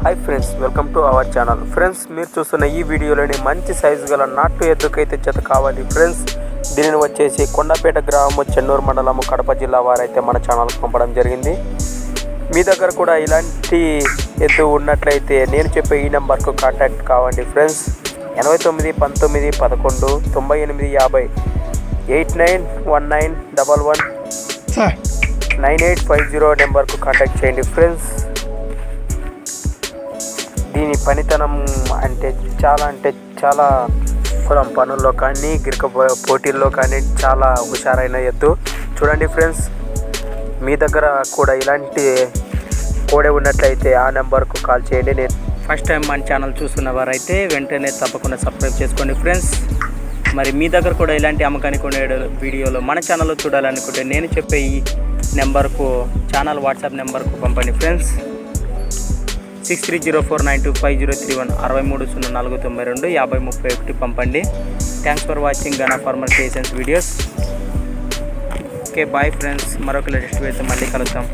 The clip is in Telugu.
Hi friends, welcome to our channel. Friends, మీరు చూస్తున్న ఈ వీడియోలోని మంచి సైజు గల నాటు ఎద్దుకైతే జత కావాలి ఫ్రెండ్స్. దీనిని వచ్చేసి కొండపేట గ్రామము, చెన్నూరు మండలము, కడప జిల్లా వారైతే మన ఛానల్కి పంపడం జరిగింది. మీ దగ్గర కూడా ఇలాంటి ఎద్దు ఉన్నట్లయితే నేను చెప్పే ఈ నెంబర్కు కాంటాక్ట్ కావండి ఫ్రెండ్స్. 89 19 11 98 50 891911 9850 నెంబర్కు కాంటాక్ట్ చేయండి ఫ్రెండ్స్. దీని పనితనం అంటే చాలా పొలం పనుల్లో కానీ గిరిక పోటీల్లో కానీ చాలా హుషారైన ఎద్దు. చూడండి ఫ్రెండ్స్, మీ దగ్గర కూడా ఇలాంటి కోడే ఉన్నట్లయితే ఆ నెంబర్కు కాల్ చేయండి. నేను ఫస్ట్ టైం మన ఛానల్ చూస్తున్న వారైతే వెంటనే తప్పకుండా సబ్స్క్రైబ్ చేసుకోండి ఫ్రెండ్స్. మరి మీ దగ్గర కూడా ఇలాంటి అమ్మకానికి ఉండే వీడియోలు మన ఛానల్లో చూడాలనుకుంటే నేను చెప్పే ఈ నెంబర్కు ఛానల్ వాట్సాప్ నెంబర్కు పంపండి ఫ్రెండ్స్. 6304925031 630492 5031 పంపండి. Thanks for watching Gana farmer creations videos. Okay, bye friends. మరొక లేటెస్ట్ వీడియోతో మళ్ళీ కలుద్దాం.